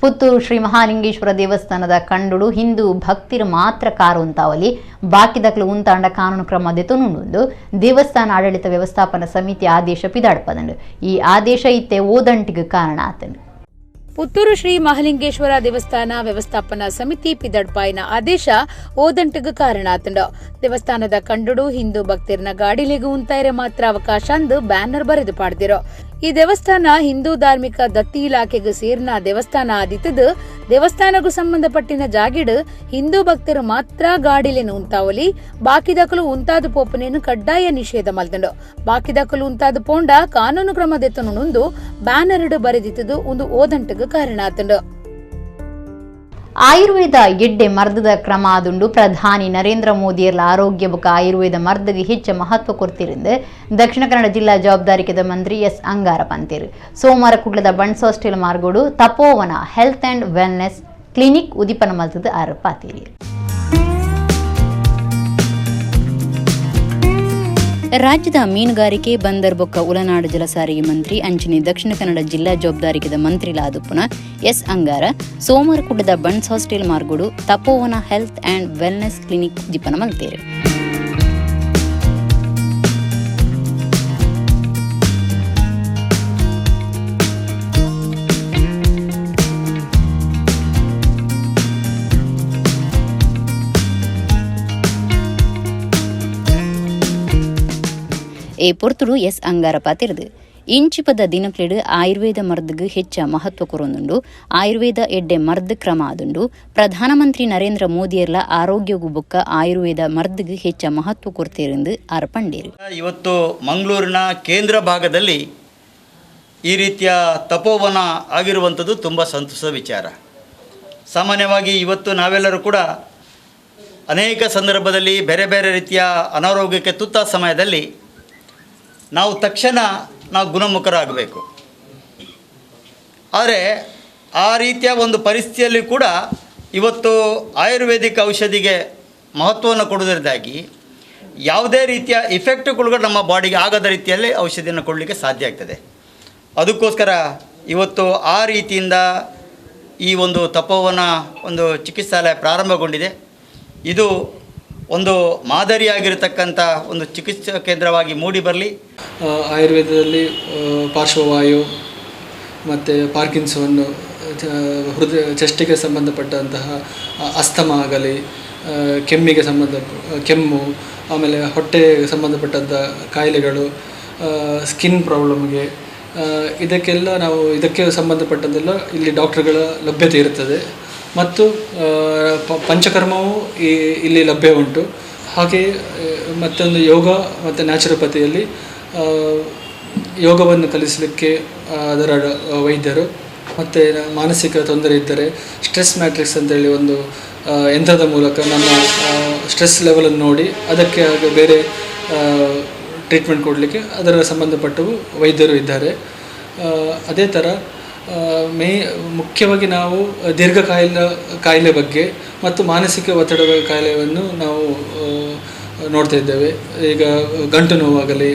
ಪುತ್ತೂರು ಶ್ರೀ ಮಹಾಲಿಂಗೇಶ್ವರ ದೇವಸ್ಥಾನದ ಕಂಡುಡು ಹಿಂದೂ ಭಕ್ತಿರು ಮಾತ್ರ ಕಾರು ಉಂತಾವಲಿ ಬಾಕಿದಕ್ಲು ಉಂತಾಂಡ ಕಾನೂನು ಕ್ರಮ ದೆತೊನುಂಡು ದೇವಸ್ಥಾನ ಆಡಳಿತ ವ್ಯವಸ್ಥಾಪನಾ ಸಮಿತಿ ಆದೇಶ ಪಿದಾಡ್ಪದಂಡು. ಈ ಆದೇಶ ಇತ್ತೆ ಓದಂಟಿಗೆ ಕಾರಣ ಆತನು. ಪುತ್ತೂರು ಶ್ರೀ ಮಹಾಲಿಂಗೇಶ್ವರ ದೇವಸ್ಥಾನ ವ್ಯವಸ್ಥಾಪನಾ ಸಮಿತಿ ಪಿದಡ್ಪಾಯಿನ ಆದೇಶ ಓದಂಟಗ ಕಾರಣ ಆತಂಡ ದೇವಸ್ಥಾನದ ಕಂಡುಡು ಹಿಂದೂ ಭಕ್ತರನ್ನ ಗಾಡಿಲಿಗೂ ಉಂತಾಯಿರೆ ಮಾತ್ರ ಅವಕಾಶ ಅಂದು ಬ್ಯಾನರ್ ಬರೆದು ಪಾಡ್ದಿರೋ ಈ ದೇವಸ್ಥಾನ ಹಿಂದೂ ಧಾರ್ಮಿಕ ದತ್ತಿ ಇಲಾಖೆಗೆ ಸೇರಿನ ದೇವಸ್ಥಾನ ಆದಿತ್ತದು ದೇವಸ್ಥಾನಗೂ ಸಂಬಂಧಪಟ್ಟಿನ ಜಾಗಿಡು ಹಿಂದೂ ಭಕ್ತರು ಮಾತ್ರ ಗಾಡಿಲೇನು ಉಂತಾವಲಿ ಬಾಕಿದಕಲು ಉಂತಾದ ಪೋಪನೇನು ಕಡ್ಡಾಯ ನಿಷೇಧ ಮಲ್ದಂಡು ಬಾಕಿದಕಲು ಉಂತಾದ ಪೋಂಡ ಕಾನೂನು ಕ್ರಮದೆತ್ತನು ಬ್ಯಾನರ್ ಬರೆದಿತ್ತದು ಒಂದು ಓದಂಟಗ ಕಾರಣ ಆತಂಡು ಆಯುರ್ವೇದ ಎಡ್ಡೆ ಮರ್ದದ ಕ್ರಮ ಆದುಂಡು ಪ್ರಧಾನಿ ನರೇಂದ್ರ ಮೋದಿಯರ್ಲ ಆರೋಗ್ಯ ಬುಕ ಆಯುರ್ವೇದ ಮರ್ದಗೆ ಹೆಚ್ಚು ಮಹತ್ವ ಕೊಡ್ತಿರಿಂದ ದಕ್ಷಿಣ ಕನ್ನಡ ಜಿಲ್ಲಾ ಜವಾಬ್ದಾರಿಕೆದ ಮಂತ್ರಿ ಎಸ್ ಅಂಗಾರ ಪಂತೀರು ಸೋಮವಾರ ಕುಡ್ಲದ ಬಣ್ಸ್ ಹಾಸ್ಟೆಲ್ ಮಾರ್ಗೋಡು Tapovana health and wellness clinic ಉದಿಪನ ಮಲ್ತದ ಆರಪಾತೀರಿ ರಾಜ್ಯದ ಮೀನುಗಾರಿಕೆ ಬಂದರ್ ಬೊಕ್ಕ ಉಳನಾಡು ಜಲಸಾರಿಗೆ ಮಂತ್ರಿ ಅಂಚನೆ ದಕ್ಷಿಣ ಕನ್ನಡ ಜಿಲ್ಲಾ ಜವಾಬ್ದಾರಿಕೆದ ಮಂತ್ರಿಲಾದುಪುನ ಎಸ್ ಅಂಗಾರ ಸೋಮವಾರ ಕುಡ್ಲದ ಬಣ್ಸ್ ಹಾಸ್ಟೆಲ್ ಮಾರ್ಗೋಡು Tapovana health and wellness clinic ಜಿಪನ ಮಲ್ತೇರು ಪೊರ್ತುಡು ಎಸ್ ಅಂಗಾರ ಪಾತಿರದು ಇಂಚಿಪದ ದಿನಕ್ಲೆಡು ಆಯುರ್ವೇದ ಮರ್ದಗ್ ಹೆಚ್ಚ ಮಹತ್ವ ಕೊರೊಂದುಂಡು ಆಯುರ್ವೇದ ಎಡ್ಡೆ ಮರ್ದ್ ಕ್ರಮ ಆದುಂಡು ಪ್ರಧಾನಮಂತ್ರಿ ನರೇಂದ್ರ ಮೋದಿಯರ್ಲ ಆರೋಗ್ಯಗೂ ಬೊಕ್ಕ ಆಯುರ್ವೇದ ಮರ್ದಗ್ ಹೆಚ್ಚ ಮಹತ್ವ ಕೊಡ್ತೇರೆಂದು ಆರ್ಪಂಡೇರು. ಇವತ್ತು ಮಂಗಳೂರಿನ ಕೇಂದ್ರ ಭಾಗದಲ್ಲಿ ಈ ರೀತಿಯ ತಪೋವನ ಆಗಿರುವಂಥದ್ದು ತುಂಬ ಸಂತೋಷದ ವಿಚಾರ. ಸಾಮಾನ್ಯವಾಗಿ ಇವತ್ತು ನಾವೆಲ್ಲರೂ ಕೂಡ ಅನೇಕ ಸಂದರ್ಭದಲ್ಲಿ ಬೇರೆ ಬೇರೆ ರೀತಿಯ ಅನಾರೋಗ್ಯಕ್ಕೆ ತುತ್ತಾದ ಸಮಯದಲ್ಲಿ ನಾವು ತಕ್ಷಣ ಗುಣಮುಖರಾಗಬೇಕು. ಆದರೆ ಆ ರೀತಿಯ ಒಂದು ಪರಿಸ್ಥಿತಿಯಲ್ಲಿ ಕೂಡ ಇವತ್ತು ಆಯುರ್ವೇದಿಕ್ ಔಷಧಿಗೆ ಮಹತ್ವವನ್ನು ಕೊಡುವುದರಿಂದಾಗಿ ಯಾವುದೇ ರೀತಿಯ ಇಫೆಕ್ಟ್ಗಳು ನಮ್ಮ ಬಾಡಿಗೆ ಆಗದ ರೀತಿಯಲ್ಲಿ ಔಷಧಿಯನ್ನು ಕೊಡಲಿಕ್ಕೆ ಸಾಧ್ಯ ಆಗ್ತದೆ. ಅದಕ್ಕೋಸ್ಕರ ಇವತ್ತು ಆ ರೀತಿಯಿಂದ ಈ ಒಂದು ತಪೋವನ ಒಂದು ಚಿಕಿತ್ಸಾಲಯ ಪ್ರಾರಂಭಗೊಂಡಿದೆ. ಇದು ಒಂದು ಮಾದರಿಯಾಗಿರತಕ್ಕಂಥ ಒಂದು ಚಿಕಿತ್ಸಾ ಕೇಂದ್ರವಾಗಿ ಮೂಡಿ ಬರಲಿ. ಆಯುರ್ವೇದದಲ್ಲಿ ಪಾರ್ಶ್ವವಾಯು ಮತ್ತು ಪಾರ್ಕಿನ್ಸನ್ನು ಹೃದಯ ಚೆಸ್ಟಿಗೆ ಸಂಬಂಧಪಟ್ಟಂತಹ ಅಸ್ತಮ ಆಗಲಿ ಕೆಮ್ಮಿಗೆ ಕೆಮ್ಮು ಆಮೇಲೆ ಹೊಟ್ಟೆಗೆ ಸಂಬಂಧಪಟ್ಟಂಥ ಕಾಯಿಲೆಗಳು ಸ್ಕಿನ್ ಪ್ರಾಬ್ಲಮ್ಗೆ ಇದಕ್ಕೆಲ್ಲ ಇದಕ್ಕೆ ಸಂಬಂಧಪಟ್ಟಂತೆಲ್ಲ ಇಲ್ಲಿ ಡಾಕ್ಟರ್ಗಳ ಲಭ್ಯತೆ ಇರುತ್ತದೆ ಮತ್ತು ಪಂಚಕರ್ಮವೂ ಇಲ್ಲಿ ಲಭ್ಯ ಉಂಟು. ಹಾಗೆಯೇ ಮತ್ತೊಂದು ಯೋಗ ಮತ್ತು ನ್ಯಾಚುರೋಪತಿಯಲ್ಲಿ ಯೋಗವನ್ನು ಕಲಿಸಲಿಕ್ಕೆ ಅದರ ವೈದ್ಯರು ಮತ್ತು ಮಾನಸಿಕ ತೊಂದರೆ ಇದ್ದರೆ ಸ್ಟ್ರೆಸ್ ಮ್ಯಾಟ್ರಿಕ್ಸ್ ಅಂತೇಳಿ ಒಂದು ಯಂತ್ರದ ಮೂಲಕ ನಮ್ಮ ಸ್ಟ್ರೆಸ್ ಲೆವೆಲನ್ನು ನೋಡಿ ಅದಕ್ಕೆ ಬೇರೆ ಟ್ರೀಟ್ಮೆಂಟ್ ಕೊಡಲಿಕ್ಕೆ ಅದರ ಸಂಬಂಧಪಟ್ಟವು ವೈದ್ಯರು ಇದ್ದಾರೆ. ಅದೇ ಥರ ಮುಖ್ಯವಾಗಿ ನಾವು ದೀರ್ಘ ಕಾಯಿಲೆ ಬಗ್ಗೆ ಮತ್ತು ಮಾನಸಿಕ ಒತ್ತಡದ ಕಾಯಿಲೆಯನ್ನು ನಾವು ನೋಡ್ತಾ ಇದ್ದೇವೆ. ಈಗ ಗಂಟು ನೋವಾಗಲಿ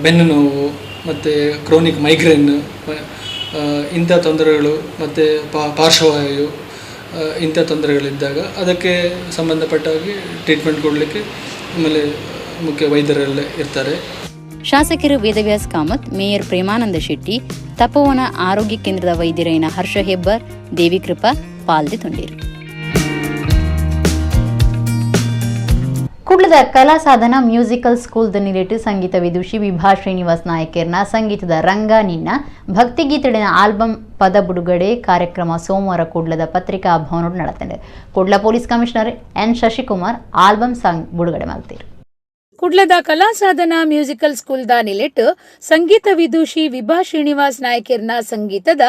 ಬೆನ್ನು ನೋವು ಮತ್ತು ಕ್ರೋನಿಕ್ ಮೈಗ್ರೇನ್ ಇಂಥ ತೊಂದರೆಗಳು ಮತ್ತು ಪಾರ್ಶ್ವವಾಯು ಇಂಥ ತೊಂದರೆಗಳಿದ್ದಾಗ ಅದಕ್ಕೆ ಸಂಬಂಧಪಟ್ಟಾಗಿ ಟ್ರೀಟ್ಮೆಂಟ್ ಕೊಡಲಿಕ್ಕೆ ಆಮೇಲೆ ಮುಖ್ಯ ವೈದ್ಯರೆಲ್ಲ ಇರ್ತಾರೆ. ಶಾಸಕರು ವೇದವ್ಯಾಸ್ ಕಾಮತ್, ಮೇಯರ್ ಪ್ರೇಮಾನಂದ ಶೆಟ್ಟಿ, ತಪೋವನ ಆರೋಗ್ಯ ಕೇಂದ್ರದ ವೈದ್ಯರೈನ ಹರ್ಷ ಹೆಬ್ಬಾರ್, ದೇವಿಕೃಪಾ ಪಾಲ್ದೆ ತೊಂಡೇರು. ಕುಡ್ಲದ ಕಲಾ ಸಾಧನ ಮ್ಯೂಸಿಕಲ್ ಸ್ಕೂಲ್ದ ನಿಲೆಟ್ಟು ಸಂಗೀತ ವಿದುಷಿ ವಿಭಾ ಶ್ರೀನಿವಾಸ್ ನಾಯಕರ್ನ ಸಂಗೀತದ ರಂಗ ನಿನ್ನ ಭಕ್ತಿಗೀತೆಡಿನ ಆಲ್ಬಮ್ ಪದ ಬಿಡುಗಡೆ ಕಾರ್ಯಕ್ರಮ ಸೋಮವಾರ ಕುಡ್ಲದ ಪತ್ರಿಕಾ ಭವನೋಡು ನಡೆತಂಡೆ. Kudla police commissioner N Shashikumar album song ಬಿಡುಗಡೆ ಮಾಡ್ತೀರು. ಕುಡ್ಲದ ಕಲಾ ಸಾಧನ ಮ್ಯೂಸಿಕಲ್ ಸ್ಕೂಲ್ದ ನಿಲೆಟ್ ಸಂಗೀತ ವಿದೂಷಿ ವಿಭಾ ಶ್ರೀನಿವಾಸ್ ನಾಯಕರ್ನ ಸಂಗೀತದ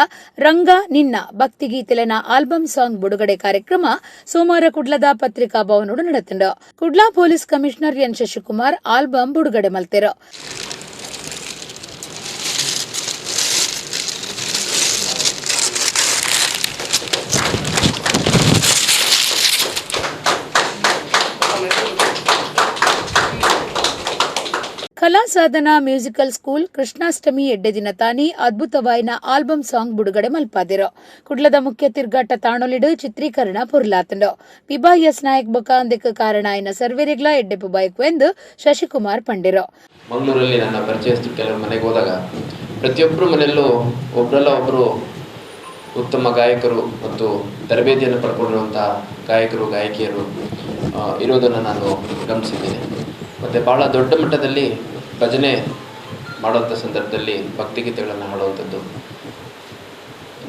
ರಂಗ ನಿನ್ನ ಭಕ್ತಿಗೀತೆಲನ ಆಲ್ಬಮ್ ಸಾಂಗ್ ಬಿಡುಗಡೆ ಕಾರ್ಯಕ್ರಮ ಸೋಮವಾರ ಕುಡ್ಲದ ಪತ್ರಿಕಾ ಭವನೋಡು ನಡೆತಂಡ. Kudla police commissioner N Shashikumar album ಬಿಡುಗಡೆ ಮಲ್ತೇರು. ಕಲಾ ಸಾಧನ ಮ್ಯೂಸಿಕಲ್ ಸ್ಕೂಲ್ ಕೃಷ್ಣಾಷ್ಟಮಿ ಎಡ್ಡೆ ದಿನ ತಾನಿ ಅದ್ಭುತವಾಯಿನ ಆಲ್ಬಮ್ ಸಾಂಗ್ ಬಿಡುಗಡೆ ಮಲ್ಪಾದಿರೋ. ಕುಡ್ಲದ ಮುಖ್ಯ ತಿರ್ಗಾಟ ತಾಣೊಲಿಡು ಚಿತ್ರೀಕರಣ ಪುರ್ಲಾತಂಡೋ. ವಿಭಾ ಎಸ್ ನಾಯಕ್ ಬೊಕ ಅಂದಕ್ಕೆ ಕಾರಣ ಆಯ್ನ ಸರ್ವೇರಿಗ್ಲಾ ಎಡ್ಡೆ ಪುಬಾಯ್ಕು ಎಂದು ಶಶಿಕುಮಾರ್ ಪಂಡಿರೋ. ಮಂಗಳೂರಲ್ಲಿ ನನ್ನ ಪರಿಚಯಸ್ಥ ಕೆಲವು ಮನೆಗೆ ಹೋದಾಗ ಪ್ರತಿಯೊಬ್ಬರು ಮನೆಯಲ್ಲೂ ಒಬ್ಬರಲ್ಲ ಒಬ್ಬರು ಉತ್ತಮ ಗಾಯಕರು ಮತ್ತು ತರಬೇತಿಯನ್ನು ಪಡ್ಕೊಂಡಿರುವಂಥ ಗಾಯಕರು ಗಾಯಕಿಯರು ಇರೋದನ್ನು ನಾನು ಗಮನಿಸಿದ್ದೇನೆ. ಮತ್ತು ಭಾಳ ದೊಡ್ಡ ಮಟ್ಟದಲ್ಲಿ ಭಜನೆ ಮಾಡುವಂಥ ಸಂದರ್ಭದಲ್ಲಿ ಭಕ್ತಿಗೀತೆಗಳನ್ನು ಹಾಡುವಂಥದ್ದು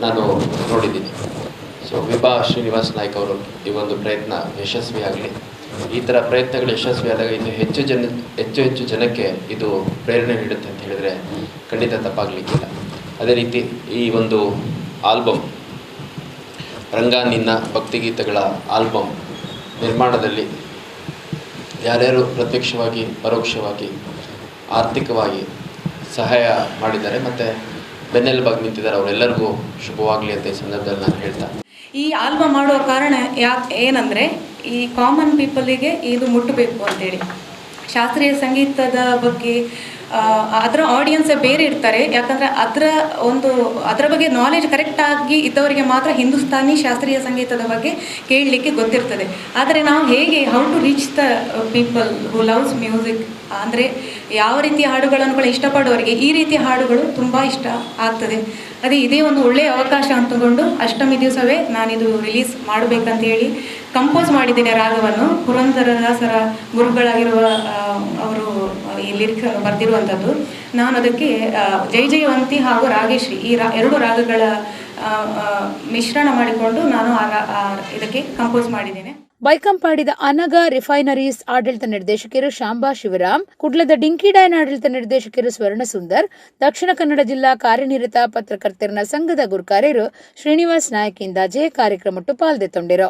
ನಾನು ನೋಡಿದ್ದೀನಿ. ಸೊ ವಿಭಾ ಶ್ರೀನಿವಾಸ್ ನಾಯ್ಕ ಅವರು ಈ ಒಂದು ಪ್ರಯತ್ನ ಯಶಸ್ವಿಯಾಗಲಿ. ಈ ಥರ ಪ್ರಯತ್ನಗಳು ಯಶಸ್ವಿಯಾದಾಗ ಇನ್ನು ಹೆಚ್ಚು ಜನಕ್ಕೆ ಇದು ಪ್ರೇರಣೆ ನೀಡುತ್ತೆ ಅಂತ ಹೇಳಿದರೆ ಖಂಡಿತ ತಪ್ಪಾಗಲಿಕ್ಕಿಲ್ಲ. ಅದೇ ರೀತಿ ಈ ಒಂದು ಆಲ್ಬಮ್ ರಂಗ ನಿನ್ನ ಭಕ್ತಿಗೀತೆಗಳ ಆಲ್ಬಮ್ ನಿರ್ಮಾಣದಲ್ಲಿ ಯಾರ್ಯಾರು ಪ್ರತ್ಯಕ್ಷವಾಗಿ ಪರೋಕ್ಷವಾಗಿ ಆರ್ಥಿಕವಾಗಿ ಸಹಾಯ ಮಾಡಿದ್ದಾರೆ ಮತ್ತು ಬೆನ್ನೆಲುಬಾಗಿ ನಿಂತಿದ್ದಾರೆ ಅವರೆಲ್ಲರಿಗೂ ಶುಭವಾಗಲಿ ಅಂತ ಈ ಸಂದರ್ಭದಲ್ಲಿ ನಾನು ಹೇಳ್ತಾ, ಈ ಆಲ್ಬಮ್ ಮಾಡುವ ಕಾರಣ ಏನಂದರೆ ಈ ಕಾಮನ್ ಪೀಪಲಿಗೆ ಇದು ಮುಟ್ಟಬೇಕು ಅಂತೇಳಿ. ಶಾಸ್ತ್ರೀಯ ಸಂಗೀತದ ಬಗ್ಗೆ ಅದರ ಆಡಿಯನ್ಸೇ ಬೇರೆ ಇರ್ತಾರೆ. ಯಾಕಂದರೆ ಅದರ ಬಗ್ಗೆ ನಾಲೆಜ್ ಕರೆಕ್ಟಾಗಿ ಇದ್ದವರಿಗೆ ಮಾತ್ರ ಹಿಂದೂಸ್ತಾನಿ ಶಾಸ್ತ್ರೀಯ ಸಂಗೀತದ ಬಗ್ಗೆ ಕೇಳಲಿಕ್ಕೆ ಗೊತ್ತಿರ್ತದೆ. ಆದರೆ ನಾವು ಹೇಗೆ how to reach the people who loves music, ಅಂದರೆ ಯಾವ ರೀತಿಯ ಹಾಡುಗಳನ್ನು ಕೂಡ ಇಷ್ಟಪಡೋರಿಗೆ ಈ ರೀತಿಯ ಹಾಡುಗಳು ತುಂಬ ಇಷ್ಟ ಆಗ್ತದೆ. ಇದೇ ಒಂದು ಒಳ್ಳೆಯ ಅವಕಾಶ ಅಂತಕೊಂಡು ಅಷ್ಟಮಿ ದಿವಸವೇ ನಾನಿದು ರಿಲೀಸ್ ಮಾಡಬೇಕಂತ ಹೇಳಿ ಕಂಪೋಸ್ ಮಾಡಿದ್ದೇನೆ ರಾಗವನ್ನು. ಪುರಂದರದಾಸರ ಗುರುಗಳಾಗಿರುವ ಅವರು ಈ ಲಿರಿಕ್ಸ್ ಬರೆದಿರುವಂಥದ್ದು. ನಾನು ಅದಕ್ಕೆ ಜೈ ಜಯವಂತಿ ಹಾಗೂ ರಾಗೇಶ್ರೀ ಈ ಎರಡು ರಾಗಗಳ ಮಿಶ್ರಣ ಮಾಡಿಕೊಂಡು ನಾನು ಇದಕ್ಕೆ ಕಂಪೋಸ್ ಮಾಡಿದ್ದೇನೆ. ಬೈಕಂಪಾಡಿದ ಅನಗ ರಿಫೈನರೀಸ್ ಆಡಳಿತ ನಿರ್ದೇಶಕರು ಶಾಂಬಾ ಶಿವರಾಮ್, ಕುಡ್ಲದ ಡಿಂಕಿಡೈನ್ ಆಡಳಿತ ನಿರ್ದೇಶಕರು ಸ್ವರ್ಣಸುಂದರ್, ದಕ್ಷಿಣ ಕನ್ನಡ ಜಿಲ್ಲಾ ಕಾರ್ಯನಿರತ ಪತ್ರಕರ್ತರ ಸಂಘದ ಗುರುಕಾರ್ಯರು ಶ್ರೀನಿವಾಸ್ ನಾಯಕ್ ಇಂದಾಜೆ ಕಾರ್ಯಕ್ರಮಟ್ಟು ಪಾಲ್ದೆತ್ತೊಂಡಿರು.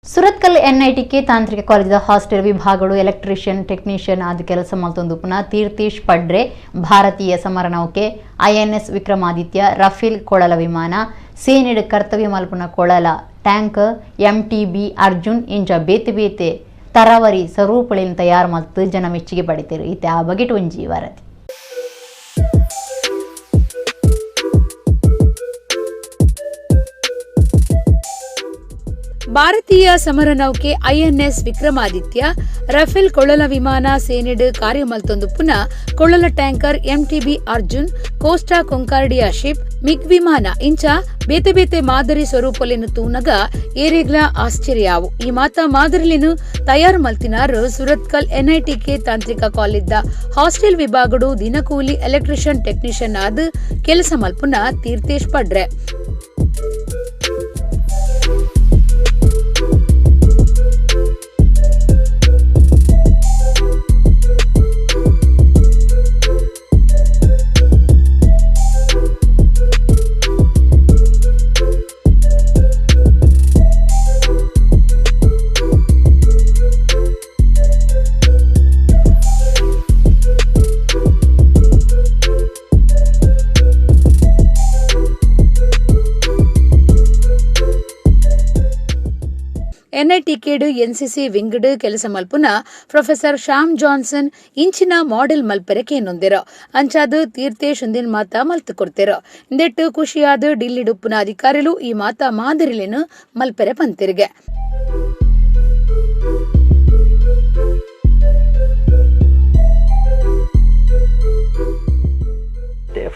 ಸುರತ್ಕಲ್ ಎನ್ಐಟಿಕೆ ತಾಂತ್ರಿಕ ಕಾಲೇಜಿನ ಹಾಸ್ಟೆಲ್ ವಿಭಾಗಗಳು ಎಲೆಕ್ಟ್ರಿಷಿಯನ್ ಟೆಕ್ನಿಷಿಯನ್ ಆದ ಕೆಲಸ ಮಲ್ತೊಂದು ಪುನಃ ತೀರ್ಥೇಶ್ ಪಡ್ರೆ ಭಾರತೀಯ ಸಮರನೌಕೆ INS ವಿಕ್ರಮಾದಿತ್ಯ ರಫೇಲ್ ಕೊಳಲ ವಿಮಾನ ಸೇನೆಡ್ ಕರ್ತವ್ಯ ಮಲ್ಪುನ ಕೊಳಲ ಟ್ಯಾಂಕ್ MTB ಅರ್ಜುನ್ ಇಂಚ ಬೇತೆ ಬೇತೆ ತರಾವರಿ ಸ್ವರೂಪಳಿನ ತಯಾರು ಮತ್ತು ಜನ ಮೆಚ್ಚುಗೆ ಪಡಿತೀರು. ಇತ್ತೆ ಆ ಬಗೆಟ್ ಒಂಜಿ ವರದಿ. ಭಾರತೀಯ ಸಮರನೌಕೆ INS ವಿಕ್ರಮಾದಿತ್ಯ ರಫೇಲ್ ಕೊಳಲ ವಿಮಾನ ಸೇನೆಡ್ ಕಾರ್ಯ ಮಲ್ತೊಂದು ಪುನಃ ಕೊಳಲ tanker MTB Arjun Costa Concordia ship MiG ವಿಮಾನ ಇಂಚ ಬೇತೆ ಬೇತೆ ಮಾದರಿ ಸ್ವರೂಪಲಿನ ತೂನಗ ಏರೆಗ್ಲ ಆಶ್ಚರ್ಯಾವು. ಈ ಮಾತ ಮಾದರಿಲಿನು ತಯಾರು ಮಲ್ತಿನಾರು ಸುರತ್ಕಲ್ NITK ತಾಂತ್ರಿಕ ಕಾಲೇಜ್ದ ಹಾಸ್ಟೆಲ್ ವಿಭಾಗಡು ದಿನಕೂಲಿ ಎಲೆಕ್ಟ್ರಿಷಿಯನ್ ಟೆಕ್ನಿಷಿಯನ್ ಆದ ಕೆಲಸ ಮಲ್ಪುನ ತೀರ್ಥೇಶ್ ಪಡ್ರೆ. NITKಡು NCC ವಿಂಗ್ಡ್ ಕೆಲಸ ಮಲ್ಪುನ ಪ್ರೊಫೆಸರ್ ಶ್ಯಾಮ್ ಜಾನ್ಸನ್ ಇಂಚಿನ ಮಾಡೆಲ್ ಮಲ್ಪೆರಕೆ ನೊಂದಿರ ಅಂಚಾದ ತೀರ್ಥೇಶ್ ಒಂದಿನ ಮಾತ ಮಲ್ತು ಕೊಡ್ತಿರ. ಇಂದೆಟ್ಟು ಖುಷಿಯಾದ ಡಿಲ್ಲಿಡುಪ್ಪುನ ಅಧಿಕಾರಿಗಳು ಈ ಮಾತ ಮಾದರಿಲಿನ ಮಲ್ಪೆರೆ ಪಂತಿರಿಗೆ.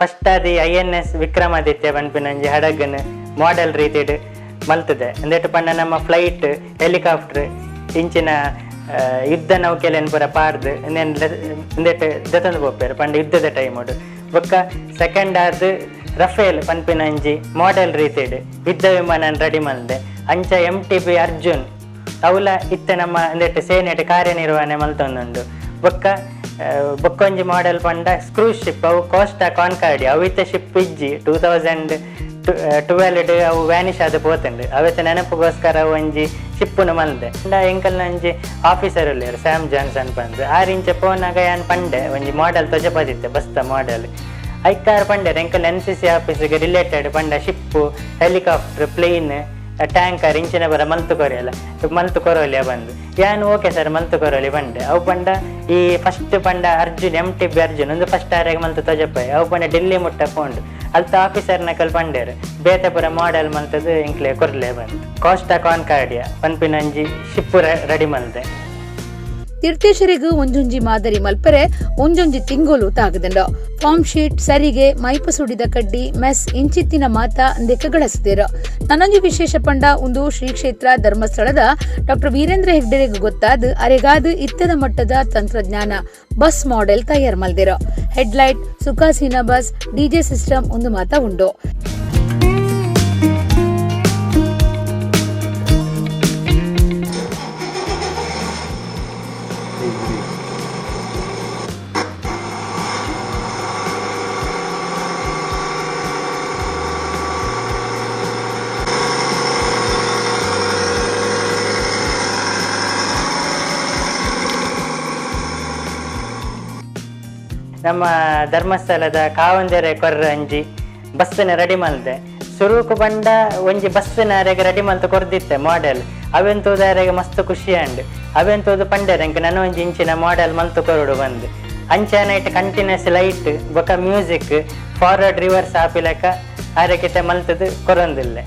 ಫಸ್ಟ್ ಅದು INS ವಿಕ್ರಮಾದಿತ್ಯ ಪನ್ಪಿನಂಜಿ ಹಡಗನ್ ಮಾಡೆಲ್ ರೀತಿಡ್ ಮಲ್ತದೆ. ಅಂದೇಟು ಪಂಡ ನಮ್ಮ ಫ್ಲೈಟ್ ಹೆಲಿಕಾಪ್ಟರ್ ಇಂಚಿನ ಯುದ್ಧ ನೌಕೆಲೆನ್ ಪೂರ ಪಾರ್ದು ಇಂದೇಟು ದತ್ತಂದು ಪೋಪೇರು ಪಂಡ ಯುದ್ಧದ ಟೈಮುಡು. ಬೊಕ್ಕ ಸೆಕೆಂಡ್ ಆದ್ ರಫೇಲ್ ಪನ್ಪಿನಂಜಿ ಮಾಡೆಲ್ ರೀತಿಡ್ ಯುದ್ಧ ವಿಮಾನ ರೆಡಿ ಮಲ್ದೆ. ಅಂಚ MTB ಅರ್ಜುನ್ ಅವಲ ಇತ್ತೆ ನಮ್ಮ ಅಂದೇಟು ಸೇನೆಟ್ ಕಾರ್ಯನಿರ್ವಹಣೆ ಮಲ್ತೊಂದುಂಡು. ಬೊಕ್ಕೊಂಜಿ ಮಾಡೆಲ್ ಪಂಡ ಕ್ರೂಸ್ ಶಿಪ್ ಅವು ಕೋಸ್ಟಾ ಕಾನ್ಕಾರ್ಡಿಯಾ ಅವು ಇತ್ತೆ ಶಿಪ್ ಇಜ್ಜಿ 2012 ಅವು ವ್ಯಾನಿಷ್ ಆದ ಪೋತಂಡು. ಅವತ್ತು ನೆನಪುಗೋಸ್ಕರ ಒಂಜಿ ಶಿಪ್ಪುನು ಮಲ್ದೆ. ಎಂಕಲ್ನ ಒಂಜಿ ಆಫೀಸರ್ ಉಳ್ಳೇರು ಸ್ಯಾಮ್ ಜಾನ್ಸನ್ ಪಂದ್ ಆರಿಂಚ ಪೋನಾಗ ಯಾನ್ ಪಂಡೆ ಒಂಜಿ ಮಾಡೆಲ್ ತೊಜಪದಿತ್ತೆ ಬಸ್ತ ಮಾಡೆಲ್ ಐಕಾರ್ ಪಂಡೆ ಎಂಕಲ್ NCC ಆಫೀಸಿಗೆ ರಿಲೇಟೆಡ್ ಪಂಡ ಶಿಪ್ಪು ಹೆಲಿಕಾಪ್ಟರ್ ಪ್ಲೇನ್ ಟ್ಯಾಂಕರ್ ಇಂಚಿನ ಬರ ಮಲ್ತು ಕೊರೋಲಿಯ ಬಂದು ಯಾನ್ ಓಕೆ ಸರ್ ಮಲ್ತು ಕೊರೋಲಿ ಬಂಡೆ. ಅವು ಪಂಡ ಈ ಫಸ್ಟ್ ಪಂಡ ಅರ್ಜುನ್ MTB ಅರ್ಜುನ್ ಒಂದು ಫಸ್ಟ್ ಆರ್ಯಾಗ ಮಲ್ತು ತೊಜಪಾಯಿ ಅವು ಪಂಡ ಡೆಲ್ಲಿ ಮುಟ್ಟ ಪೋಂಡು ಅಲ್ತ ಆಫೀಸರ್ ನಕಲ್ ಪಂಡೇರು ಬೇತೆ ಪುರ ಮಾಡೆಲ್ ಮಲ್ತದು ಇಂಕ್ಲೆ ಕೊರ್ಲೆ ಬಂದು ಕೋಸ್ಟಾ ಕಾನ್ಕಾರ್ಡಿಯಾ ಪನ್ಪಿನಂಜಿ ಶಿಪ್ಪು ರೆಡಿ ಮಲ್ದೆ. ತೀರ್ಥೇಶರಿಗೂ ಒಂಜೊಂಜಿ ಮಾದರಿ ಮಲ್ಪರೆ ಒಂಜೊಂಜಿ ತಿಂಗೋಲು ತಾಗದಂಡ ಫಾರ್ಮ್ ಶೀಟ್ ಸರಿಗೆ ಮೈಪ ಸುಡಿದ ಕಡ್ಡಿ ಮೆಸ್ ಇಂಚಿತ್ತಿನ ಮಾತ ಅಂದೆಕ ಗಳಿಸಿದೇರ ನನ್ನೊಂಜಿ ವಿಶೇಷ ಪಂಡ ಒಂದು ಶ್ರೀ ಕ್ಷೇತ್ರ ಧರ್ಮಸ್ಥಳದ ಡಾಕ್ಟರ್ ವೀರೇಂದ್ರ ಹೆಗ್ಡೆರೆಗೆ ಗೊತ್ತಾದ ಅರೆಗಾದ ಇತ್ತದ ಮಟ್ಟದ ತಂತ್ರಜ್ಞಾನ ಬಸ್ ಮಾಡೆಲ್ ತಯಾರು ಮಲ್ದಿರ ಹೆಡ್ಲೈಟ್ ಸುಖಾಸೀನ ಬಸ್ ಡಿಜೆ ಸಿಸ್ಟಮ್ ಒಂದು ಮಾತ ಉಂಡು. ನಮ್ಮ ಧರ್ಮಸ್ಥಳದ ಕಾವಂಜರೆ ಕೊರ್ರ ಅಂಜಿ ಬಸ್ಸಿನ ರೆಡಿ ಮಲ್ದೆ ಸುರುಕು ಬಂಡ ಒಂಜಿ ಬಸ್ಸಿನರೆಗೆ ರೆಡಿ ಮಲ್ತು ಕೊರ್ದಿತ್ತೆ ಮಾಡೆಲ್ ಅವೆಂತೋದರೆಗೆ ಮಸ್ತ್ ಖುಷಿ ಅಂಡ್ ಅವೆಂತೋದು ಪಂಡೆರಂಗೆ ನನ್ನ ಒಂಜಿ ಇಂಚಿನ ಮಾಡೆಲ್ ಮಲ್ತು ಕೊರಡು ಬಂದು ಅಂಚೆನೈಟ್ ಕಂಟಿನ್ಯೂಸ್ ಲೈಟ್ ಬೊಕ ಮ್ಯೂಸಿಕ್ ಫಾರ್ವರ್ಡ್ ರಿವರ್ಸ್ ಆಪಿಲಕ ಅರೆಕಿತೆ ಮಲ್ತದು ಕೊರೊಂದಿಲ್ಲ.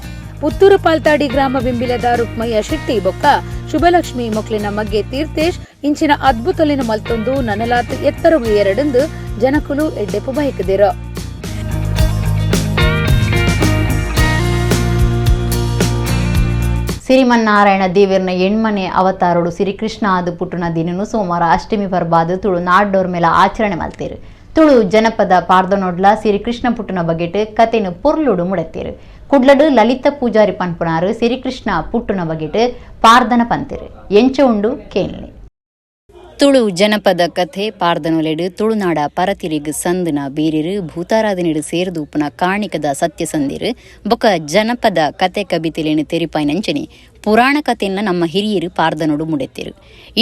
ಪುತ್ತೂರು ಪಾಲ್ತಾಡಿ ಗ್ರಾಮ ಬಿಂಬಿಲದ ರುಕ್ಮಯ್ಯ ಶೆಟ್ಟಿ ಬೊಕ್ಕ ಶುಭಲಕ್ಷ್ಮಿ ಮೊಕ್ಲಿನ ಮಗೆ ತೀರ್ಥೇಶ್ ಇಂಚಿನ ಅದ್ಭುತಲಿನ ಮಲ್ತೊಂದು ನನಲಾತ್ ಎತ್ತರಗು ಎರಡಂದು ಜನಕುಲು ಎಡ್ಡೆಪು ಬಯಕದಿರ. ಸಿರಿಮನ್ನಾರಾಯಣ ದೇವರನ ಎಣ್ಮನೆ ಅವತಾರೋಡು ಶ್ರೀಕೃಷ್ಣ ಆದು ಪುಟ್ಟುನ ದಿನನು ಸೋಮವಾರ ಅಷ್ಟಮಿ ಬರ್ಬಾದು ತುಳು ನಾಡ್ಡೋರ್ ಮೇಲೆ ಆಚರಣೆ ಮಲ್ತೇರು. ತುಳು ಜನಪದ ಪಾರ್ದನೊಡ್ಲ ಶ್ರೀಕೃಷ್ಣ ಪುಟ್ಟುನ ಬಗೆಟ್ ಕತೆನು ಪೊರ್ಲುಡು ಮುಡತ್ತೇರು. ಕುಡ್ಲಡು ಲಲಿತ ಪೂಜಾರಿ ಪನ್ಪುನಾರು ಶ್ರೀಕೃಷ್ಣ ಪುಟ್ಟುನ ಬಗೆಟ್ ಪಾರ್ದನ ಪಂತಿರು ಎಂಚ ಉಂಡು ಕೇಳ್ನೆ. ತುಳು ಜನಪದ ಕಥೆ ಪಾರ್ದನೊಲೆಡು ತುಳುನಾಡ ಪರತಿರಿಗ್ ಸಂದನ ಬೀರಿರು ಭೂತಾರಾಧನೆಡು ಸೇರ್ದೂಪನ ಕಾಣಿಕದ ಸತ್ಯ ಸಂದಿರು ಬೊಕ ಜನಪದ ಕತೆ ಕಬಿತಿಲೇನು ತೆರಿಪಾಯ್ನಂಚನೆ ಪುರಾಣ ಕಥೆಯನ್ನ ನಮ್ಮ ಹಿರಿಯರು ಪಾರ್ದನೋಡು ಮುಡೆತ್ತಿರು.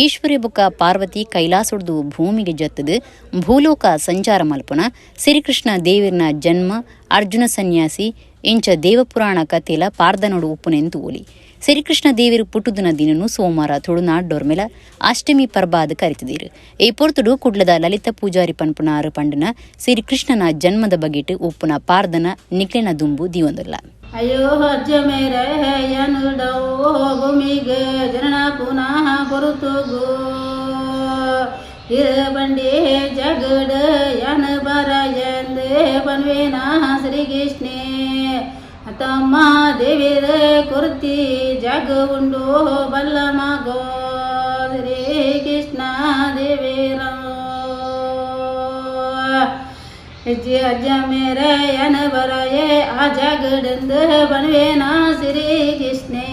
ಈಶ್ವರಿ ಬೊಕ ಪಾರ್ವತಿ ಕೈಲಾಸೊಡ್ದು ಭೂಮಿಗೆ ಜತ್ತದು ಭೂಲೋಕ ಸಂಚಾರ ಮಲ್ಪುನ ಶ್ರೀಕೃಷ್ಣ ದೇವಿರನ ಜನ್ಮ ಅರ್ಜುನ ಸನ್ಯಾಸಿ ಇಂಚ ದೇವಪುರಾಣ ಕಥೆಲ ಪಾರ್ದನೋಡು ಉಪ್ಪುನೆಂದು ಓಲಿ. ಶ್ರೀಕೃಷ್ಣ ದೇವಿರು ಪುಟ್ಟುದಿನ ದಿನನು ಸೋಮವಾರ ತುಳುನಾಡ್ಡೋರ್ ಮೇಲೆ ಅಷ್ಟಮಿ ಪರ್ಬಾದ್ ಕರಿತಿದ್ದೀರು. ಈ ಪೊರ್ತುಡು ಕುಡ್ಲದ ಲಲಿತ ಪೂಜಾರಿ ಪನ್ಪುನಾರು ಪಂಡನ ಶ್ರೀಕೃಷ್ಣನ ಜನ್ಮದ ಬಗೆಟ್ ಉಪ್ಪುನ ಪಾರ್ದನ ನಿಕ್ಲಿನ ದುಂಬು ದಿವಂದಲ್ಲ. ಅಯ್ಯೋ ಅಜ್ಜ ಮೇರೆ ಯನುಡೋ ಭೂಮಿಗೆ ಜನನ ಪುನಃ ಬರುತ್ತೋಗೋ ಬಂಡಿ ಜಗಡ ಯನ ಬರ ಎಂದೇ ಬನ್ವೇನ ಶ್ರೀಕೃಷ್ಣೇ ತಮ್ಮ ದೇವಿರ ಕೊರ್ತಿ ಜಗ ಉಂಡು ಬಲ್ಲ ಮಗೋ ಶ್ರೀಕೃಷ್ಣ ದೇವಿರ ಅಜ್ಜ ಮೇರೆ ಯನ ಬರಯೇ ಆ ಜಗಡಂದ ಬನ್ವೇನ ಶ್ರೀಕೃಷ್ಣೇ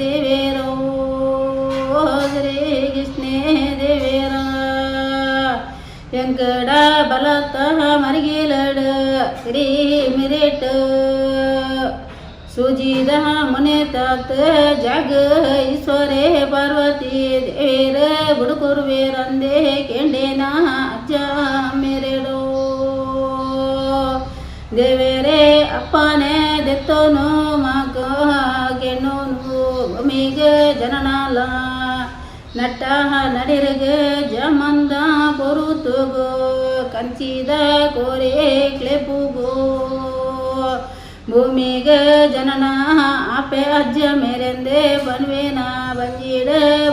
ದೇವೇರೋ ಶ್ರೀಕೃಷ್ಣೇ ದೇವೇರ ಎಂಕಡ ಬಲತ ಮರಿಗಿಲಡ ಶ್ರೀ ಮಿರೇಟ ಸುಜಿದ ಮುನೆ तात ಜಗ ಈಶ್ವರೇ ಪಾರ್ವತಿ ದೇವೇರ ಬುಡುಕುರ್ವೇರಂದೆ ಕೆಂಡೇನ ಅಜ್ಜ ಮೇರೆಡೋ ದೇವೇರೆ ಅಪ್ಪನೇ ದೆತ್ತೋನು ಮಗ ಕೆಣ್ಣೋನು ಭೂಮಿಗ ಜನನಾಲ ನಟ್ಟ ನಡಿರಗ ಜಮಂದ ಬರುತ್ತಗೋ ಕಂಚಿದ ಕೋರೆ ಕ್ಲೆಪುಗೋ ಭೂಮಿಗ ಜನನ ಆಪೆ ಅಜ್ಜ ಮೇರೆಂದೆ ಬನ್ವೇನ ಬಂಜಿಡ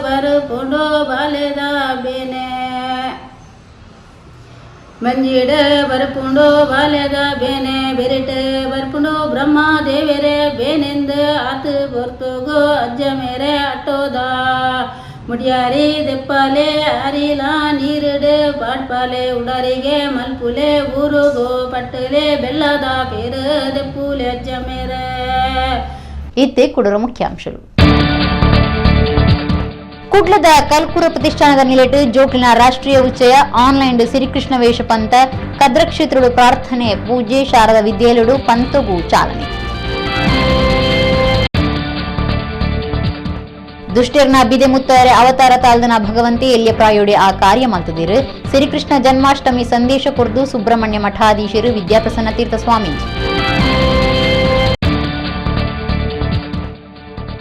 ಬರ್ಕೊಂಡು ಬಾಲೆದ ಬೇನೆ ಬಂಜಿಡ ಬರ್ಕೊಂಡು ಬಾಲೆದ ಬೇನೆ ಬೆರಿಟ ಬರ್ಕೊಂಡು ಬ್ರಹ್ಮ ದೇವರೇ ಬೇನೆಂದ ಆತ ಬರ್ತೋಗೋ ಅಜ್ಜ ಮೇರೆ ಅಟ್ಟೋದ ಮುಡಿಯಾರಿ ದೆಪ್ಪಾಲೆ ಅರಿಲ ನೀರಿಡು ಬಾಟ್ಪಾಲೆ ಉಡಾರಿಗೆ ಮಲ್ಪುಲೆ ಊರುಗೋ ಪಟ್ಟಲೆ ಬೆಲ್ಲದ ಪೇರ ದೆಪ್ಪುಲೆ ಅಜ್ಜ ಮೇರೆ. ಇತ್ತೆ ಕುಡರ ಮುಖ್ಯಾಂಶಗಳು. ಕುಡ್ಲದ ಕಲ್ಕುರ ಪ್ರತಿಷ್ಠಾನದ ನಿಲೆಟ್ ಜೋಕ್ಲಿನ ರಾಷ್ಟ್ರೀಯ ಉಚ್ಚಯ ಆನ್ಲೈನ್ ಶ್ರೀಕೃಷ್ಣ ವೇಷ ಪಂತ ಕದ್ರ ಕ್ಷೇತ್ರಡು ಪ್ರಾರ್ಥನೆ ಪೂಜೆ ಶಾರದಾ ವಿದ್ಯಾಲಯಡು ಪಂತಗೂ ಚಾಲನೆ. ದುಷ್ಟರ್ನ ಬಿದೆ ಮುತ್ತಾರೆ ಅವತಾರ ತಾಲ್ದನ ಭಗವಂತಿ ಎಲ್ಲಿಯ ಪ್ರಾಯೋಡಿ ಆ ಕಾರ್ಯ ಮಲ್ತದಿರು ಶ್ರೀಕೃಷ್ಣ ಜನ್ಮಾಷ್ಟಮಿ ಸಂದೇಶ ಕುರ್ದು ಸುಬ್ರಹ್ಮಣ್ಯ ಮಠಾಧೀಶರು ವಿದ್ಯಾಪ್ರಸನ್ನ ತೀರ್ಥ ಸ್ವಾಮೀಜಿ.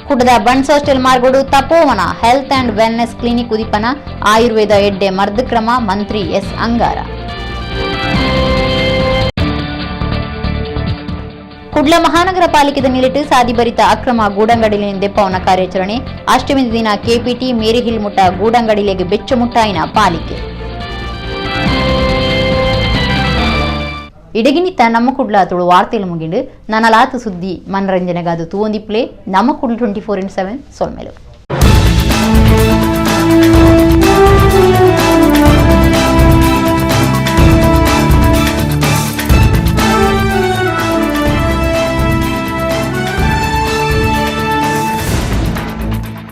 ಕುಡ್ದ ಬನ್ಸ್ ಹಾಸ್ಟೆಲ್ ಮಾರ್ಗೋಡು Tapovana health and wellness clinic ಉದಿಪನ ಆಯುರ್ವೇದ ಎಡ್ಡೆ ಮರ್ದಕ್ರಮ ಮಂತ್ರಿ ಎಸ್ ಅಂಗಾರ. ಕುಡ್ಲ ಮಹಾನಗರ ಪಾಲಿಕೆದ ನೀರಿಟ್ಟು ಸಾದಿಭರಿತ ಅಕ್ರಮ ಗೂಡಂಗಡಿಲಿನ ದೆಪ್ಪವನ ಕಾರ್ಯಾಚರಣೆ ಅಷ್ಟಮಿ ದಿನ ಕೆಪಿಟಿ ಮೇರಿಹಿಲ್ ಮುಟ್ಟ ಗೂಡಂಗಡಿಲೆಗೆ ಬೆಚ್ಚಮುಟ್ಟಾಯಿನ ಪಾಲಿಕೆ ಇಡಗಿನಿತ್ತ ನಮ್ಮ ಕುಡ್ಲ ತುಳು ವಾರ್ತೆಲು ಮುಗಿಂಡು ನನಲಾತು ಸುದ್ದಿ ಮನರಂಜನೆಗಾದು ತೂವೊಂದಿಪ್ಲೆ ನಮ್ಮ ಕುಡ್ಲು 24/7 ಸೊಲ್ಮೆಲು.